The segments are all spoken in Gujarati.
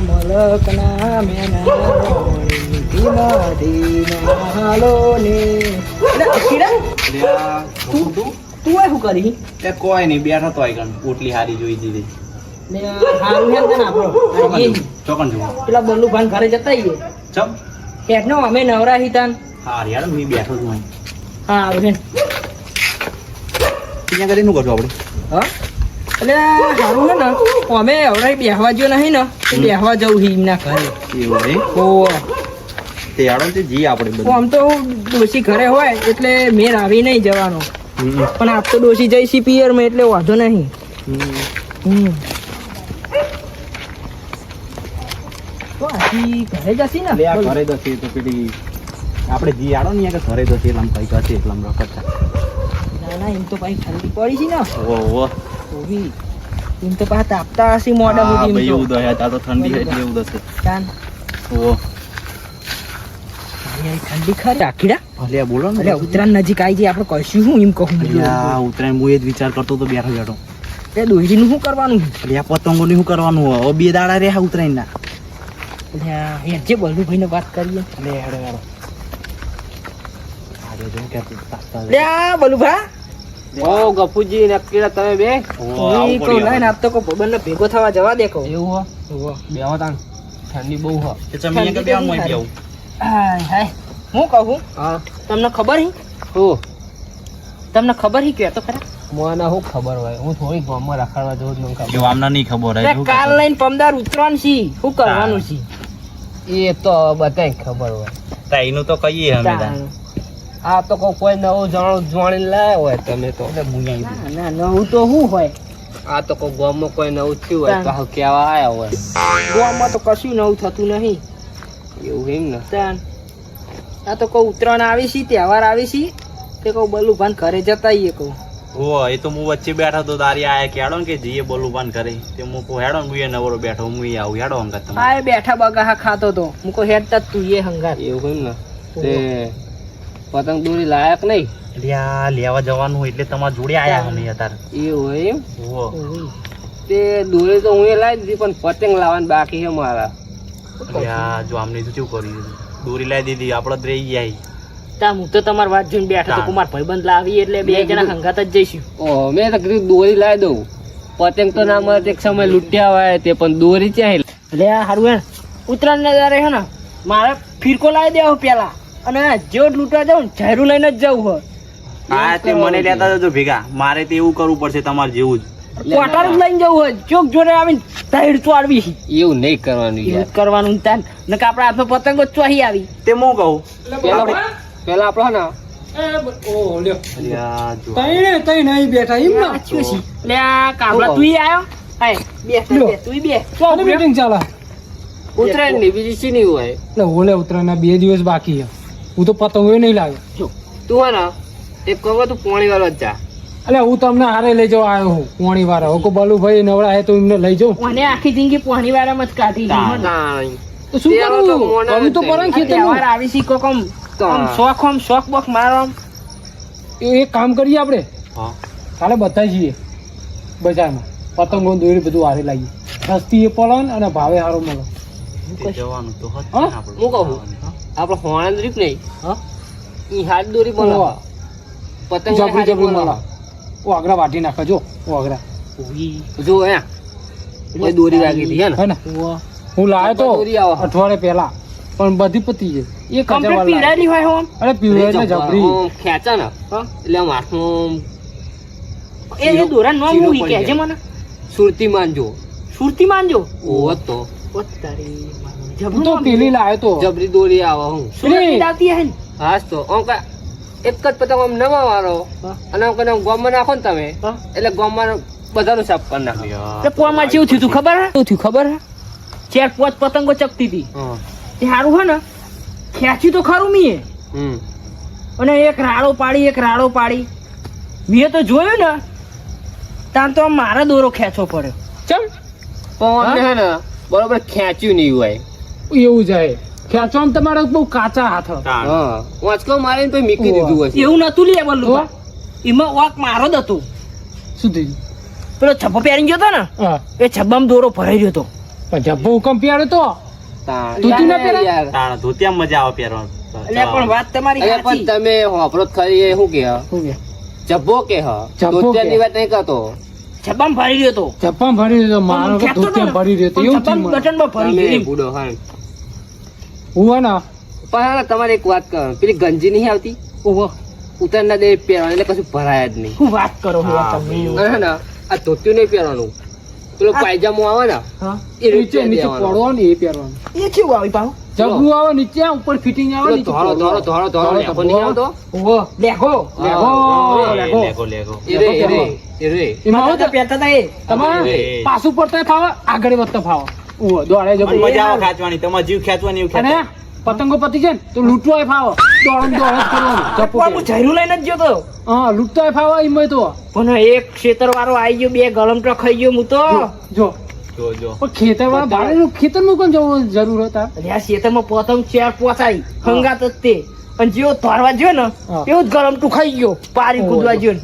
મલકના મેના ધીમા ધીમા હાલો ને તું શું કરી એ કોઈ નહીં બેઠો તો આગળ પોટલી હારી જોઈ દીધી ને હારું હે તને આપણો એ ચોકન જો પેલા બલ્લુ ભાન ઘરે જતા આવીએ ચમ હેઠનો અમે નવરા હિતાન હા યાર હું બેઠો છું અહીં હા આવે ત્યાં કરી નું કરશું આપણે હા એટલે સારું હે ને અમે હવે બેહવા જો નહીં ને તો બેહવા જવું હી એમના ઘરે એવું હે ઓ તે યાર તે જી આપણે બધું આમ તો ડોશી ઘરે હોય એટલે મેર આવી નહીં જવાનો પણ આપ તો ડોશી જઈશી પિયર માં એટલે વાંધો નહીં તો આથી ઘરે જશી ને લે આ ઘરે દસી તો પેલી આપણે જી આડો ને કે ઘરે દસી એટલામ કઈ કરશે એટલામ રખડતા ના ના એમ તો પાછી ઠંડી પડી છે ને ઓ ઓવી એમ તો પાછા તાપતા હશે મોઢા હા સુધી ભાઈ એવું દહે તા તો ઠંડી છે એટલે એવું દસે કાન ઓ ઠંડી ખરી આખીડા ભલે બોલો ને અરે ઉત્તરાયણ નજીક આવી જાય આપણે કહીશું હું એમ કહું યા ઉતરાય હું એ જ વિચાર કરતો તો બેઠો બેઠો એ દોરીનું શું કરવાનું એટલે આ પતંગોની શું કરવાનું હવે બે દાડા રે ઉતરાય ના એટલે જે બલ્લુભાઈ ને વાત કરીએ લે હેડો હેડો આજો જો કે તાસ્તા લે આ બલ્લુભા ઓ ગફુજી નક્કી તમે બે ઓય કહું લાઈન આપ તો કો બંને ભેગો થવા જવા દે કહું એવું હો બેહો તાન ઠંડી બહુ હ તે ચમીયા કે બેન મોય બેવ હાય હાય હું કહું હા તમને ખબર હી હું તમને ખબર હી કે તો ખરા મને શું ખબર હોય હું થોડી ગામમાં રખાડવા જવું જ મને ખબર જો આમને નહીં ખબર હે તે કાલ લઈને પમદાર ઉતરવાનું છે શું કરવાનું છે એ તો બધાય ખબર હોય તાઈનું તો કહીએ અમે તા આ તો કોઈ નવું જાણી લાયા હોય તમે તો ના ના નવું તો શું હોય આ તો કોઈ ગામમાં કોઈ નવું થયું હોય તો હાવ કેવા આયા હોય ગોવામાં તો કશું નવું થતું નહીં એવું એમ ને તાન આ તો કહું ઉત્તરાયણ આવી છે તહેવાર આવી છે તે કહું બલ્લુભાન ઘરે જતા આવીએ કહું ઓ એ તો હું વચ્ચે બેઠો તો તારી આયા કે હેડો ને કે જીએ બોલું પાન કરે તે હું કહું હેડો ને હું એ નવરો બેઠો હું એ આવું હેડો અંગત તમે આ બેઠા બગાહા ખાતો તો હું કહું હેડતા જ તું એ હંગાર એવું એમ ને તે પતંગ દોરી લાયક નહીં લ્યા લેવા જવાનું હોય એટલે તમારા જોડે આયા અમે અત્યારે એવું હોય એમ ઓ તે દોરી તો હું એ લાવી દીધી પણ પતંગ લાવવાની બાકી છે મારા લ્યા જો આમને તો શું કર્યું દોરી લાવી દીધી આપણે તો રહી ગયા તા હું તો તમારી વાત જોઈને બેઠો તો કુમાર ભાઈબંધ લાવી એટલે બે જણા હંગાત જ જઈશું ઓ મેં તો કીધું દોરી લાવી દઉં પતંગ તો ના મળે એક સમય લૂંટ્યા હોય તે પણ દોરી ચાહે એટલે આ હારું હે ઉત્તરાયણ ને જયારે હે ને મારે ફિરકો લાવી દેવો પેલા અને જેવો લૂંટવા જાઉં ને ઝાયરું લઈને જ જવું હોય હા તે મને લેતા જજો ભેગા મારે તો એવું કરવું પડશે તમારે જેવું જ કોટારું જ લઈને જવું હોય ચોક જોડે આવીને ધાડ ચોડવી એવું નહીં કરવાનું એવું યાર જ કરવાનું તાન નકે આપણા હાથમાં પતંગો જ ચોહી આવી તે હું કહું પેલા આપડે ને લ્યા જો સાચું છે. લે આ કાબલા તું આયો હાય બે તું બે ઉતરાયણ ની બીજી શી નહીં હોય ઉતરાયણ 2 દિવસ બાકી છે હું તો પતંગો નહીં લાવ્યો તું હે ને એક કહો તું પોણી વાળો જ જા એટલે હું તમને હારે લઈ જવા આવ્યો હું પોણી વાળા હું બલુભાઈ નવરા હે તો એમને લઈ જાઉં મને આખી જિંદગી પોણી વાળામાં જ કાઢી ગઈ તાણ. તો શું તહેવાર તો કરું મોના હવે તો જ પરાં નહીં. ખેતરમાં. તહેવાર આવી છે કોક આમ શોખ બોખ મારો આમ એક કામ કરીએ આપણે હા કાલે બધા જઈએ બજારમાં પતંગો દોરી બધું હારે લાવીએ સસ્તી એ પડે ને અને ભાવે સારો મળે તે જવાનું તો હજ હા? આપણે હું કહું આપડે હોણા રીત નહીં હા ઈ હાથ દોરી બનાવો પતંગ જબરી હારી જબરી મળે બનાવો. ઓ આગળ વાટી નાખે જો ઓ આગળ જો હે કોઈ દોરી વાગી હતી હે ને હે ને હું લાવ્યો તો દોરી આવો. અઠવાડિયે પહેલા પણ બધી પતી ગઈ એ કમ્પ્લીટ કચા પીડાયેલી હોય આમ અરે પીવડે ને જબરી આમ ખેંચા ને એટલે આમ હાથમાં એ દોરા નો ચીરો મૂવી પડી કે છે જાય. મને સુરતી માનજો સુરતી માનજો ઓહો તો ઓ તારી હું જબરું તો નામ પેલી લાવ્યો તો જબરી દોરી આવો હું સુરતી આવતી હે ને હાસ તો આમ કા એક જ પતંગ આમ નવા વાળો અને આમ કને ગોમમાં નાખો ને તમે હા. એટલે ગોમમાં બધાનું સાફ કરી નાખો તે પોમાં જેવું થયું તું ખબર હે શું થયું ખબર હે ચાર પાંચ પતંગો ચકતી હતી હા તે સારું હે ને ખેંચ્યું તો ખરું મીએ હમ અને એક રાડો પાડી મેં તો જોયું ને તાર તો મારા દોરો ખેંચવો પડ્યો ચમ પણ હે ને બરોબર ખેંચ્યું નહીં હોય એવું જાય ખેંચવામાં તમારે બહુ કાચા હાથ હા વાંચકો મારીને પછી મૂકી દીધું હશે એવું નતું લે બલ્લું એમાં વાક મારો જ હતો શું થયું પેલો છબ્બો પહેરીને ગયો હતો ને હા એ છબ્બામાં દોરો ભરાઈ ગયો હતો પણ જબ્બો હુકમ પહેર્યો તો તાણ. તું તું ના પહેરાય? યાર. તાણ ધોતિયામાં મજા આવે પહેરવાનું. એટલે પણ વાત તમારી અરે પણ સાચી. તમે હોભળો જ ખરી એ શું કે હ? શું કે? જબ્બો કે હ? જબ્બો ધોતિયાની કે. વાત નહીં કરતો. જબામ ભરી રહ્યો તો ચપ્પા ભરી દીધો મારો કે ધોતિયા ભરી રહ્યો તો એવું થયું મને. બટનમાં ભરી તમે ગયો. બુડો હા. હું હે ને પણ હવે તમારે એક વાત કરો, પેલી ગંજી નહીં આવતી ઓહો, ઉતારના દે પહેરવાની એટલે કશું ભરાય જ નહીં. શું વાત કરો છો હા, તમે? અને હે ને આ ધોતિયું નહીં પહેરવાનું, પેલો પાયજામો આવે ને હા, એ નીચે રીતે નીચે પહેરવાનો. પડવાનું એ પહેરવાનું. એ કેવું આવી પાહું? જબરું આવે નીચે ઉપર ફિટિંગ આવે પેલો નીચે ધોળો ધોળો ધોળો ધોળો લેખો નહીં આવતો? ઓહો, લેઘો. લેઘો. હા, લેઘો. Lego Lego. એ રે, એ રે, એ રે. એમાં મારા આવો તો પહેરતા હતા એ. તમારે એ. પાછું પડતા ફાવે આગળ વધતા ફાવે ઉવો, દોડે મને જબરું. મજા આવે ખાચવાની, તમારે જીવ ખેંચવાની એવું અને ખેંચો. પતંગો પતી જાય ને તો લૂંટવાય ફાવે દોડ જ કરવાનું જપો બાપુ જયરું લઈને જ ગયો તો. હા લૂંટવાય ફાવે એમાં તો પણ એક ખેતર વાળો આવી ગયો, બે ગલમટો ખાઈ ગયો હું તો. જો જો જો. પણ ખેતર વાળા ભાડેનું ખેતરમાં કોણ જવું જરૂર હતા અને આ ખેતરમાં પતંગ ચાર પોસાઈ હંગાત જ તે. અને જેવો ધોરવા ગયો ને હા. એવું જ ગલમટું ખાઈ ગયો, પારી ઓહો. કૂદવા ગયો ને.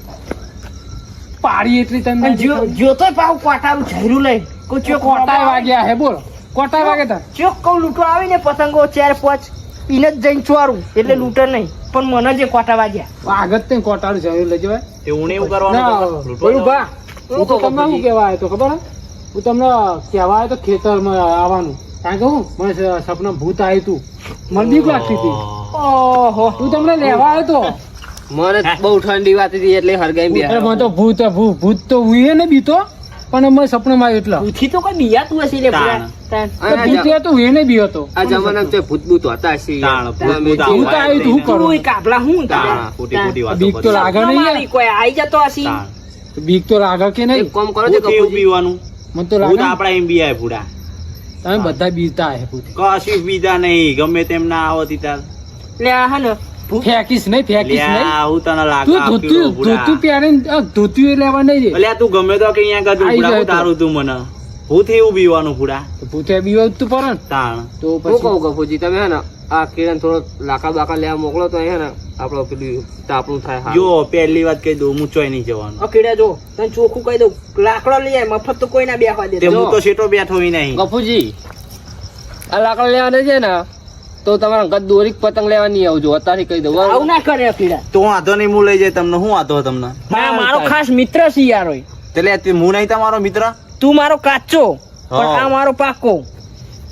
પાડી એટલી તને અને જોતોય પાછું કોટાનું જયરું લઈને કોઈ ચોક કોટાય વાગ્યા હે બોલ કોટાય વાગે તા ચોક કહું લૂંટવા આવી ને પતંગો ચાર પાંચ પીને જ જઈને ચોરું એટલે લૂંટે નહીં, પણ મને જે કોટા વાગ્યા. આગળ તે કોટાળું જરૂર લઈ જવાય તે ઊણે એવું કરવાનું ના, તમારે? લૂંટવા બોલું બા જવાનું? હું તો તમને શું કહેવા આવ્યો તો ખબર હે? હું તમને કહેવા આવ્યો તો ખેતરમાં આવવાનું કારણ કે હું મને સપના ભૂત આવ્યું તું મને બીક લાગતી હતી ઓહો, હું તમને લેવા આવ્યો તો મને બહુ ઠંડી વાત હતી એટલે હરગાઈ અરે મને તો બેઠા. ભૂત તો હુંએ ને બીતો પણ મને સપનામાં આવ્યું એટલે ભૂથી તો કોઈ બિયાતું હશે લે તાણ. પૂરા. તાણ. અને ભૂત તો હુંએ ને બી હતો આ જમાનામાં તે ભૂત ભૂત હતા શી. તાણ, ભૂત તમે ભૂત જે આવું ભૂત આવ્યું તું, શું કરું? તું કાપલા હું તાણ, ખોટી ખોટી વાતો બીક તો કરી. લાગે નહીં યાર. કોઈ આઈ જતો હશે. તાણ. બીક તો લાગે કે નહીં એક કામ કરો છો ભૂત એવું કપૂરજી? પીવાનું. મને તો ભૂત લાગે આપડા એમ બી આય પૂરા. તમે બધા બીતા હે ભૂત કશું બીજા નહીં, ગમે તેમ ના આવતી તાર. લે આ હે ને ભૂત ફેંકીશ નહીં ફેંકીશ નહીં લ્યા, હું તને લાગે તું આપી ધોતું દઉં પૂરા. ધોતું પહેરીને ધોતું લેવા નહીં દે અલ્યા તું ગમે તો કે અહીંયા કાં તું આઈ પૂરા, જાય હું તો. તારું તું મને ભૂત એવું બીવાનું પૂરા. ભૂતે બીવા તું પડે ને તાણ. તો હું પછી કહું કપૂરજી, તમે હે ને આ કિરણ થોડો લાકા બાકા લેવા મોકલો તો હે ને આપણો પેલું તાપણું થાય હારું. જો પહેલી વાત કહી દઉં, હું ચોય નહીં જવાનું. અકેડા જો તને ચોખ્ખું કહી દઉં, લાકડો લઈ આય, મફત તો કોઈ ના બેહવા દે. તે હું તો શેઠો બેઠો ય નહીં. કપૂરજી, આ લાકડા લેવાના છે ને તો તમારા ઘર દોરી પતંગ લેવા નહીં આવજો અત્યારે કહી દઉં આવું ના કરે અકેડા. તો વાંધો નહીં, હું લઈ જાય તમને. શું વાંધો તમને? મારો ખાસ મિત્ર છે યાર ઓય. એટલે હું નહીં તમારો મિત્ર? તું મારો કાચો પણ હા. આ મારો પાકો.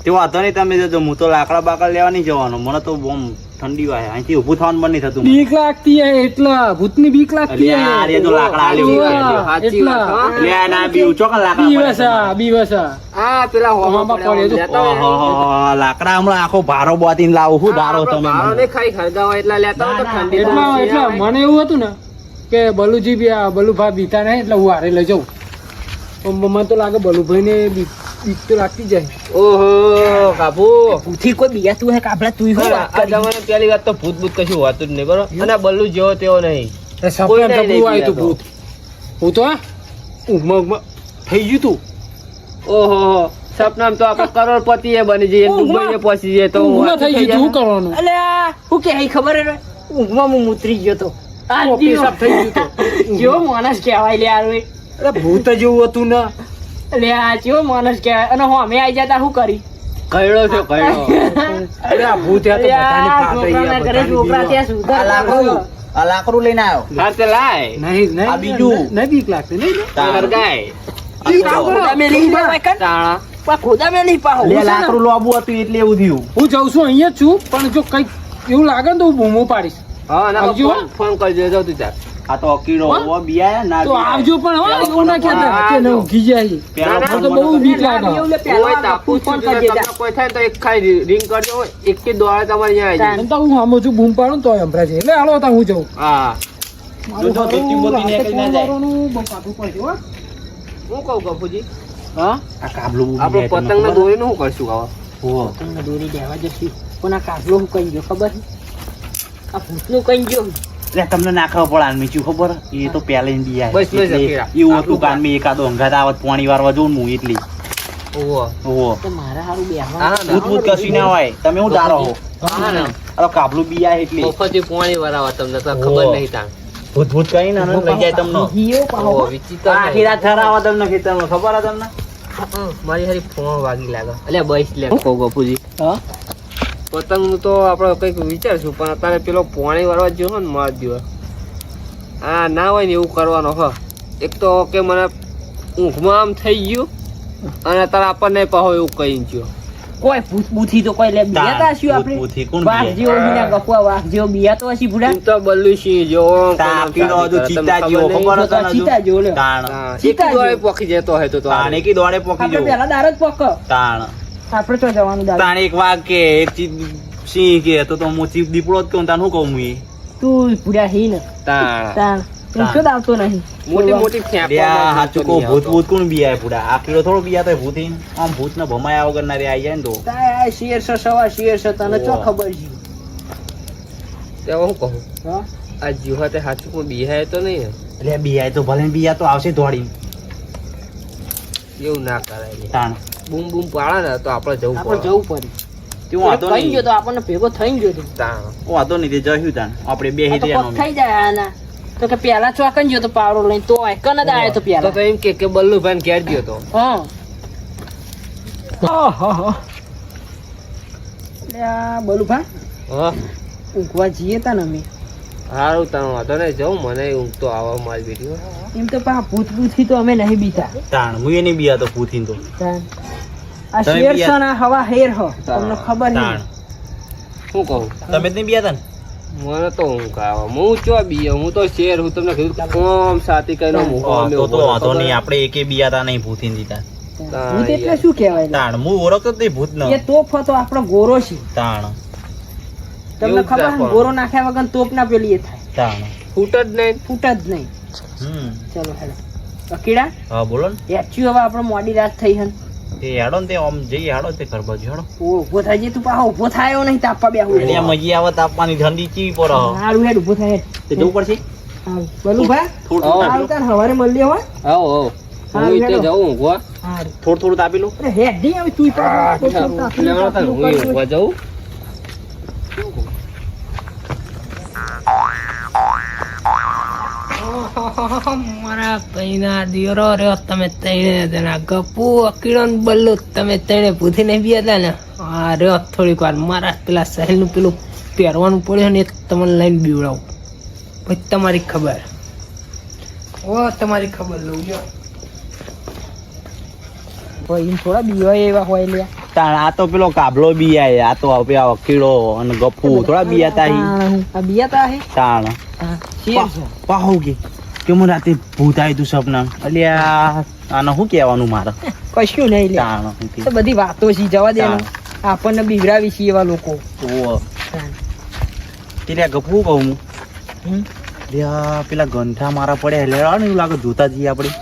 તે વાંધો નહીં, તમે જજો. હું તો લાકડા બાકડા લેવા નહીં જવાનો. મને તો બમ ઠંડી વાય, અહીંથી ઊભું થવાનું બંધ નહીં થતું મને. બીક લાગતી હે એટલા ભૂતની બીક લાગતી હે અલ્યા, અરે તો લાકડા આલી સાચી ઉભા. વાત, સાચી વાત, હા. અલ્યા, ના બીવું, ચોકન લાકડા પડે બીવસા બીવસા આ પેલા હોમા હોમા પડ્યા પડ્યા લેતા હોય. ઓહો, લાકડા હમણાં આખો ભારો બોતીને લાવું. શું ધારો તમે ભારો મને? ને ખાઈ ખરગાવા એટલા લેતા હોય તો ઠંડી એટલા લાગે. એટલા મને એવું હતું ને કે બલુજી બી આ બલુભાઈ બીતા નહીં એટલે હું હારે લઈ જાઉં પણ મને તો લાગે બલુભાઈ ને બીક તો લાગતી જાય ઓહો કાપુ ભૂથી કોઈ બીયાતું હે કાપલા તું શું વાત આ કરી? જમાનામાં પહેલી વાત તો ભૂત ભૂત કશું હોતું જ નહીં બરોબર અને બલ્લુ જેવો તેવો નહીં એ સપના કોઈ નહીં ડબલું આવ્યું તું બીતો. ભૂત હું તો ઊંઘમાં ઊંઘમાં થઈ ગયું તું ઓહો સપનામાં તો આપણે કરોડપતિ એ બની જઈએ દુબઈ એ પહોંચી જઈએ તો ઊંઘમાં થઈ ગયું તું શું કરવાનું અલ્યા હું કે ખબર હે ને? ઊંઘમાં હું મુતરી ગયો તો. આ ઓ, પેશાબ થઈ ગયું તું જેવો માણસ કહેવાય લે યાર ઓય. અરે ભૂત જેવું હતું ને લે આ જેવો માણસ કહેવાય અને હું અમે આઈ જતા શું કરી? કયડો છો કયડો અરે આ ભૂત યા તો અલ્યા, બધાની છોકરાના ઘરે છોકરા ફાટે ઈ આ ત્યાં સુધાર આ લાકડું, આ લાકડું લઈને આવ્યો. હા તે લાય નહીં નહીં આ બીજું. નહીં બીક લાગતી નહીં ને? હરગાય ખોદા મેલી દેવાય કાન? તાણા પણ ખોદા મેલી પાહો. લે, લાકડું લાંબુ હતું એટલે એવું થયું. હું જાઉં છું અહીંયા જ છું પણ જો કઈક એવું લાગે ને તો હું બૂમો પાડીશ હા ના આવજો. ફોન કરજો જાવ તું ચાલ આ તો અકીડો હોવો બિયાય ના તો બિયાય. આવજો પણ હવે એવું ના કહેતા કે ન ઊંઘી જાય પેલો ના, ફોન તો મને બહુ બીક લાગે એવું લે પહેલા કોઈ તાપુ ફોન છું કરજે જા. તમને કોઈ થાય ને તો એક ખાલી રિંગ કરજો એક થી દોડે તમારે અહીંયા આવી એમ તો હું સામો છું બૂમ પાડું ને તોય સંભળાય છે એટલે હાલો તા હું જાઉં હા જો તો ધોતી બોતી નીકળી ના જાય. બહુ કાઢવું પડશે હો. હું કહું કપૂજી હા આ કાબલું આપણો બિયાય તમને પતંગ ને ખબર? દોરી નું શું કરશું આવા ઓહો. પતંગને દોરી દેવા જશે પણ આ કાગલો હું કઈ ગયો ખબર છે? આ ભૂતનું કઈ ગયો. લે, તમને ના ખબર પડે આનમી શું ખબર? એ તો પહેલા ને બિયાય. બસ, બસ, એટલે અકીડા. એવું આપણું હતું કે આનમી એકાદો અંગાત આવત પોણી વારવા જોઉં ને હું એટલી. ઓહો ઓહો. તો મારા હારું બેહવા હા, ભૂત ભૂત કશું ના હોય. તમે હું ધારો હો? હા ને આ તો કાબલું બિયાય એટલી. મફતી પોણી વરાવા તમને તો ખબર નહીં તાણ ભૂત ભૂત કઈ ને લઈ જાય તમને. જીયો પાહો. ઓહો વિચિત્ર આખી રાત ઠરાવા તમને ખેતરમાં ખબર હે તમને? મારી હારી ફોન વાગી લાગે અલ્યા બસ લે કહું ગફુજી હા પતંગ નું તો આપણે કઈક વિચારશું પણ અત્યારે પેલો પોણી વાળવા જેવો ને માર દિવસ આ ના હોય ને એવું કરવાનો હ એક તો કે મને ઊંઘમાં આમ થઈ ગયું અને અત્યારે આપણને કહો એવું કહી ગયો કોઈ ભૂત બુથી તો કોઈ લે બિયા તો હસ્યું આપણે ભૂતભૂથી કોણ વાઘ બિયા? જેવો મીના ગપુઆ વાઘ જેવો બિયા તો હસી ભૂડા તું તો બલ્લુ સિંહ જો તાપીનો હજુ ચિત્તા જેવો ખબર હતો ને હજુ? ચિતા જેવો લ્યો. તાણ ચીતા જોડે પોખી જતો હોય તો તાણ એકી દોડે પોકી આપણે જવું. પેલા દાર જ પક તાણ આપણે તો જવાનું દાર તાણ એક વાઘ કે એક સિંહ કે તો હું ચીપ દીપડો જ કહું તાણ શું કહું હું એ? તું ભૂડા હી ને તાણ તાણ એમ શું આવતો નહીં મોટી મોટી અલ્યા, હાચું કહું, ભૂત ભૂત કોણ બિયાય પૂડા? આ કીડો થોડો બિયાતો હોય ભૂત ઈને? આમ ભૂત ને ભમાયા વગર ના રે આઈ જાય ને તો તાય શેર છે સવા શેર છે તને ચો ઓહ. ખબર છે તે હું કહું હા આ જીવા તે હાચું કોઈ બિહાય તો નહીં ને એટલે બિયાય તો ભલે ને બિયા તો આવશે દોડીને. એવું ના કરાય લે. તાણ બૂમ બૂમ પાડે ને તો આપણે જવું આપણે પડે. જવું પડે તેવું વાંધો થઈ ગયો નહીં. તો આપણને ભેગો થઈ ગયો તો તાણ વાંધો નહીં, તે જશું તાણ આપણે બે આ તો હિરિયાનો કોક થઈ જાય આના તો કે પેલા ચોકન ગયો તો પાવડો લઈને તો એકન જ આયો તો તો પેલા તો એમ કે બલ્લુભાઈ ને ઘેર ગયો તો હા આહાહા. લે આ બલુભા હા ઊંઘવા જઈએ તા ને અમે સારું તાણ વાંધો નહીં જવું મને ઊંઘ તો આવા મારી બેઠી એમ તો પા ભૂત ભૂતથી તો અમે નહીં બીતા તાણ હું એ નહીં બિયાતો ભૂતીને તો તાન. આ તમે શેર બી છે ને આ હવા હેર હ તમને ખબર તાણ નહીં શું કહું તમે જ નહીં બિયાતા ને? મને તો ઊંઘ આવે હું ચો બીએ હું તો શેર હું તમને કીધું કોમ સાથી કઈ નો તો વાંધો નહીં, આપણે એકે બિયાતા નહીં ભૂતીને દીધા. ભૂત એટલે શું કહેવાય લે? તાણ હું ઓળખતો જ નહીં ભૂત એ તોપ હતો આપણો ગોરો છે તાણ તમને એવું જ ખબર ને? રાખવાનું. ગોરો નાખ્યા વગર તોપ ના પેલી એ થાય તાણ ફૂટ જ નહીં ફૂટ જ નહીં ચલો હેડો અકીડા હા બોલો ને. એચ્યુ હવે આપણે મોડી રાત થઈ હન એ હેડો ને તે આમ જઈએ હેડો તે ઘર બાજુ હેડો. ઓ ઊભો થાય તું પાછો ઊભો થાયો નહીં તાપવા બેહું એટલે મજી આવે તાપવાની ઠંડી ચીવી પર હારું હેડ ઊભો થાય હેડ તે જવું પડશે હારું બોલું ભાઈ થોડું હા. હારું તાર હવારે મળીએ હો આવો આવો હા, હું તે હેડો. જાઉં ઊંઘવા હારું થોડું તાપી લો. અરે હેડ નહીં હવે તું લેવાનો તાર હું ઊંઘવા જાઉં મારા પૈના દિયરો રહ્યો તમે તઈને તેના ગપુ અકીડો ને બલ્લુ તમે તઈને ભૂથી નહીં બી હતા ને આ રહ્યો થોડીક વાર મારા પેલા સહેલનું પેલું પહેરવાનું પડ્યું ને એ તમને લઈને બીવડાવું પછી તમારી ખબર ઓ તમારી ખબર લઉં જો ભાઈ થોડા બીવાય એવા હોય લ્યા તાણ આ તો પેલો કાબલો બી આય, આ તો હવે આ વકીલો અને ગફુ થોડા બી આતા હી. આ બિયાતા હે તાણ હા શેર છે પાહો કે મને રાતે ભૂત આવ્યું તું સપના. અલ્યા આને શું કહેવાનું મારે? કશું નહીં લ્યા તાણ તો બધી વાતો છે જવા દે ને. આપણને બીવડાવી છીએ એવા લોકો એટલે ગફુ કહું હું હમ. અલ્યા પેલા ગંઠા મારા પડ્યા એટલે ને એવું લાગે જોતા જઈએ આપણે.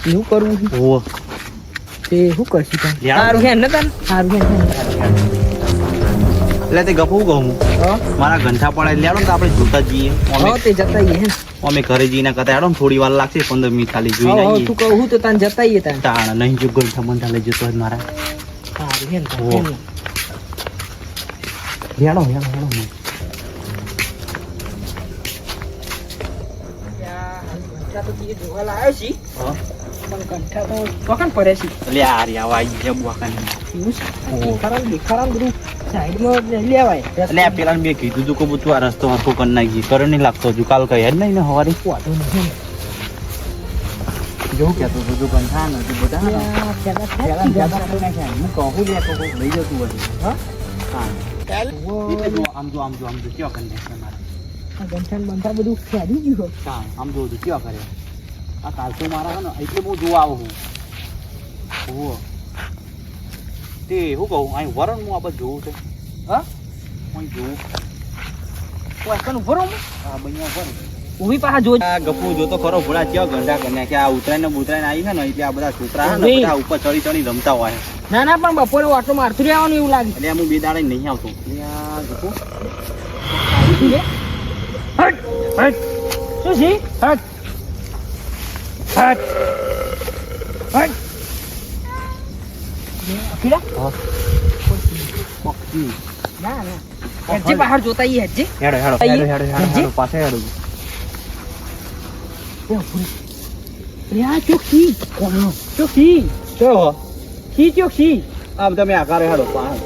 એવું કરવું છે ઓહો તે શું કરશું તમે? લ્યા. સારું હેડ ને તને સારું હેડ એટલે તે ગફુ કહું હું હા મારા ગંઠા પડ્યા એટલે હેડો ને તો આપણે જોતા જઈએ. હા તે જતા આવીએ હે અમે ઘરે જઈને કહેતા હેડો ને થોડી વાર લાગશે 15 મિનિટ ખાલી જોઈને હા આવીએ. તું કહું તો તને જતા આવીએ તને તાણ નહીં જો ગંઠા મંઠા લઈ જતો હોય મારા. સારું હેડ ઓહ. હેડ. હેડો હેડો હેડો. કંઠા તો તીએ જોવા લાવ્યો છી હા પણ કંઠા તો કોકણ પડે છે એટલે આ રહ્યા વાઈ ગયા બુઆકાને. એવું છે? ઓહ. દેખાડા ને બધું સાઈડમાં લઈ લેવાય એટલે આ પેલા બે કીધું તું કે બધું આ રસ્તો હરખો કરી નાખી કરે નહીં લાગતો હજુ કાલ કહે જ નહીં ને હવારે વાંધો નહીં જેવું કહેતો હતો તું કંઠા ને તું બધા ને. યા, પેલા થાય પેલા કીધા. જ્યાદા કરી નાખ્યા. હું કહું લે તો કોક લઈ જતું બધું. હા? હા ઓહ. એટલે જો આમ જો આમ જો આમ જો કેવા કરી નાખ્યા મારા. આ ગંઠા ને બંઠા બધું ફેરી ગયું હોય. હા આમ જો બધું કેવા કરે. આ કાલસો મારા ને એટલે બહુ જોવા આવું હું. ઓહો તે શું કહું અહીં વરણ હું આ બધું જોઉં છે. હા અહીં જોઉં. કોઈ કણ ઉભો રહું હું? આ બન્યા વરણ. ઊભી પાછા જોજ આ ગપુ જોતો ખરો ભોળા કેવા ગંડા કર્યા કે આ ઉતરાયણ ને બુતરાયણ આવી છે ને એટલે આ બધા છોકરા છે ને નહીં. બધા ઉપર ચડી ચડી રમતા હોય. ના ના પણ બપોરે ઓટો મારતું રહેવાનું એવું લાગે એટલે હું બે દાડે નહીં આવતો. એટલે આ ગપુ શું છે? હટ હટ શું છે? હટ હટ હટ અકીડા? પક્ષી. ના ના હેડજે બહાર જોતા આઈએ હેડજે હેડો હેડો હેડો હેડો હેડો હેડો પાસે હેડો. રે આ ચોકથી ચોકથી કેવો સી ચોક સી આમ તમે આકારે હેડો પાણ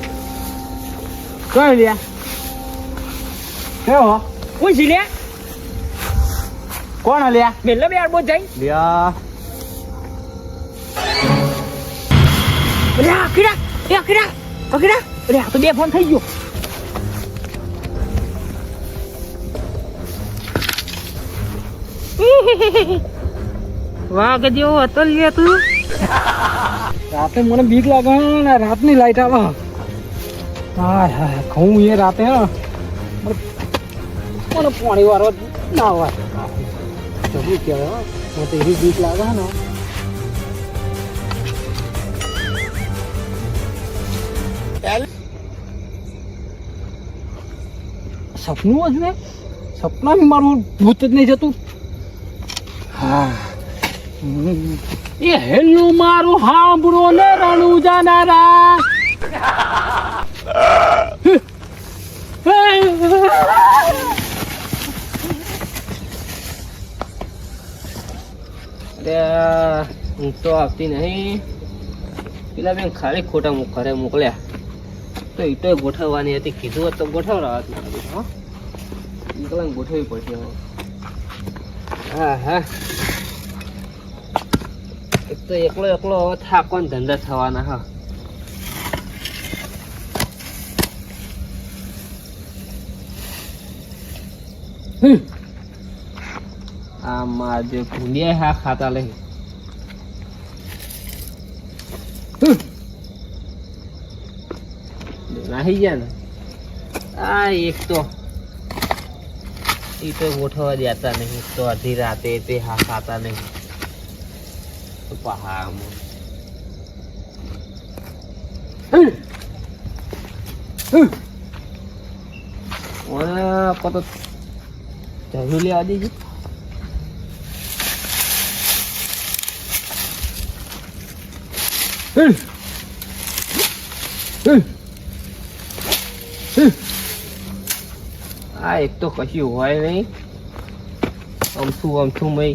કોણ લ્યા કેવો કોણ છે લ્યા કોણ હલ્યા મેલ્લો બે આડબો જાય લ્યા અરે આખીડા એ આખીડા આખીડા અરે આ તો બે ફોન થઈ ગયો વાહ ગજો હતો લ્યા તું રાતે મને બીક લાગે ને રાતની લાઈટ આવે હાય હાય ઘઉં એ રાતે હે મને પાણી વાળો ના હોય જબરું કહેવાય મને તો એવી બીક લાગે ને સપનું જ ને સપનામાં મારું ભૂત જ નહીં જતું હા એ હેલો મારું હાંભળો ને રણું જાનારા હું તો આવતી નહીં પેલા બેન ખાલી ખોટા ઘરે મોકલ્યા તો એ તો ગોઠવવાની હતી કીધું હોત તો ગોઠવવા હા નીકળાને ગોઠવવી પડશે હવે હા હા એક તો એકલો એકલો હવે થાકવાનો ધંધા થવાના હા આમાં જે ભૂલિયા હા ખાતા લઈ નાહી ગયા ને આ એક તો એ તો ગોઠવવા દેતા નહીં તો અડધી રાતે તે હા ખાતા નહીં પતો જરૂર લેવા દેજો આ એક તો કશું હોય નહીં અમથું મય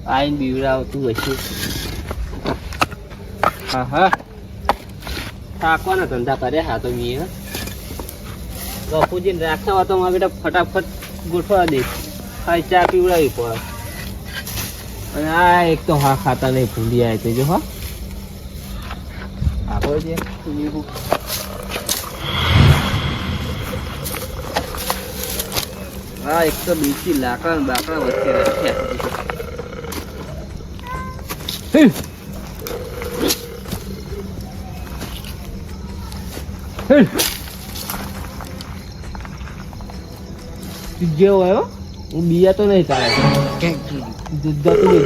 આઈને બીવડાવતું હશે હા હા થાકવાના ધંધા કર્યા હા તો મેં બાપુજીને રાખતા હોય તો મારા બેટા ફટાફટ ગોઠવા દે ખાઈ ચા પીવડાવી પડે અને આ એક તો હા ખાતા નહીં ભૂલી આવે છે જો હા આપો છે હા એક તો બીજી લાકડા ને બાકડા વચ્ચે રાખ્યા જેવો આવ્યો હું બીયા તો નહીં ચાલે દૂધ તો લઈ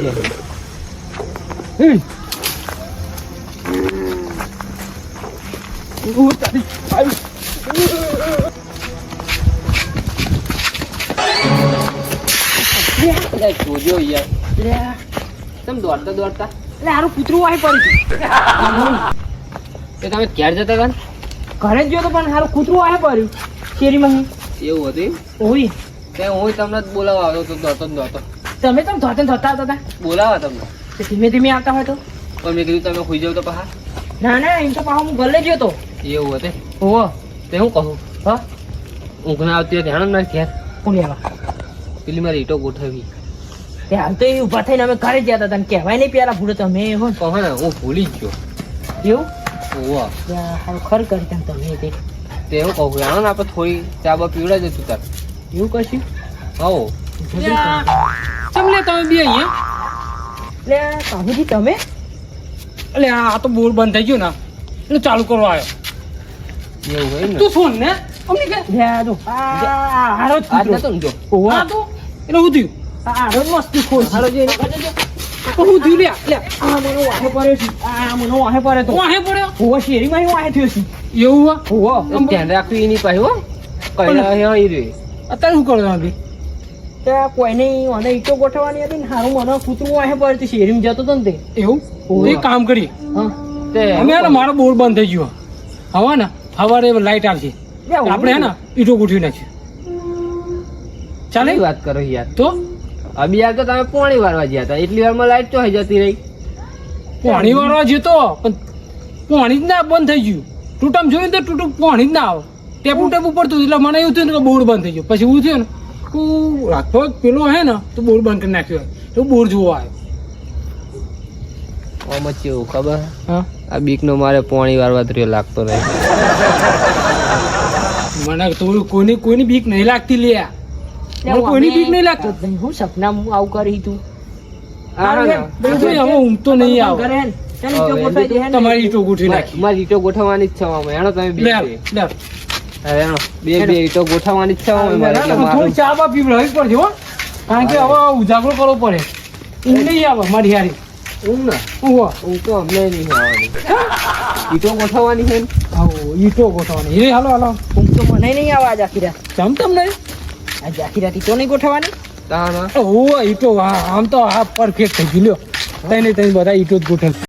જાય જોજો યાર તમે દોડતા દોડતા એટલે હારું કૂતરું આવી પડ્યું એ તમે ક્યારે જતા હતા ઘરે જ ગયો તો પણ હારું કૂતરું આવી પડ્યું શેરીમાં એવું હતું ઓય તે હું તમને જ બોલાવવા આવ્યો તો દોડતો ને દોડતો તમે તો ધોતા ધોતા આવતા હતા બોલાવા તમને તો ધીમે ધીમે આવતા હોય તો પણ મેં કીધું તમે ખુઈ જાવ તો પહા ના ના એમ તો પાછો હું ગલે ગયો તો એવું હતું ઓહો તે હું કહું હા ઊંઘ ના આવતી હોય ધ્યાન ના ઘેર કોણ આવ્યા પેલી મારી ઈટો ગોઠવી તે હાલ તો એ ઊભા થઈને અમે ઘરે જ જતા હતા ને કહેવાય નહીં પેલા ભૂલો તમે હો કહો ને હું ભૂલી જ ગયો એવું ઓવા હારું ખર કરી તમે તે તે હું કહું આનો ને આપણે થોડી ચા બા પીવડા જતું તાર એવું કશું હો ચમલે તમે બે અહીંયા એટલે કાબુજી તમે એટલે આ તો બોર બંધ થઈ ગયો ને એટલે ચાલુ કરવા આવ્યો એવું હોય ને તું શું ને અમને કે લ્યા તો હારો જ આજ કૂતરો. નતો ને જો હા તો એટલે હું થયું હારો જ મસ્તી ખોલ હાલો જે પણ હું થયું લ્યા લે આ મને વાહે પડ્યો છે આ મને વાહે પડ્યો તો વાહે પડ્યો હોવા શેરીમાં હું વાહે થયો છે એવું હા હોવા ધ્યાન રાખવું એની પાસે હો કઈ અહીં રહ્યું અત્યારે શું કરો તમે ત્યાં કોઈ નહીં મને ઈટો ગોઠવવાની હતી ને હારું મને કૂતરું વાહે પડ્યું તો શેરીમાં જતો હતો ને તે એવું એક કામ કરીએ હા તે અમે હે ને મારો બોર બંધ થઈ ગયો હવે ને સવારે લાઈટ આવશે આપણે હે ને ઈટો ગોઠવી નાખીએ ચાલે ચાલે વાત કરો યાર તો અભી યાર તો તમે પોણી વારવા ગયા હતા એટલી વારમાં લાઈટ તો જતી રહી પાણી વાળવા જતો પણ પાણી જ ના બંધ થઈ ગયું. તૂટમ જોયું તો તૂટું પાણી જ ના આવે. ટેપુ ટેપુ પડતું એટલે મને એવું થયું ને કે બોર બંધ થઈ ગયો. પછી એવું થયું ને હું રાખતો પેલો હે ને તો બોર બંધ કરી નાખ્યો તો બોર જોવા આવ્યો. આમાં કેવું ખબર હા આ બીકનો મારે પાણી વારવા તરીકે લાગતો નહીં. મને તો કોઈની બીક નહીં લાગતી લે. મને કોઈની બીક નહીં લાગતી. હું સપનામાં આવું કરી તું હવે ઊંઘ તો નહીં આવે. તમારી ઈંટો ગોઠવી નાખી. મારી ઈંટો ગોઠવવાની જ છે આમાં. હેણો તમે બે લે બે. લે હવે હેણો બે ઈંટો ગોઠવવાની જ છે આમાં મારે. એટલે મારું થોડી ચા બા પીવડાવવી પડશે હો. કારણ કે હવે ઉજાગરો કરવો પડે. ઊંઘ નહીં આવે મારી હારી. ઊંઘ ને ઊંઘ ઊંઘ તો અમને નહીં આવવાની. ઈંટો ગોઠવવાની છે ને. આવો ઈંટો ગોઠવવાની. એ હાલો હાલો તો મને નહીં આવે આજ આખી રાત જમ તમ નહીં. આજ આખી રાત તો નહીં ગોઠવવાની તાના ઓ ઈંટો આમ તો આ પરફેક્ટ થઈ ગયું લ્યો. તઈને બધા ઈંટો જ ગોઠવ.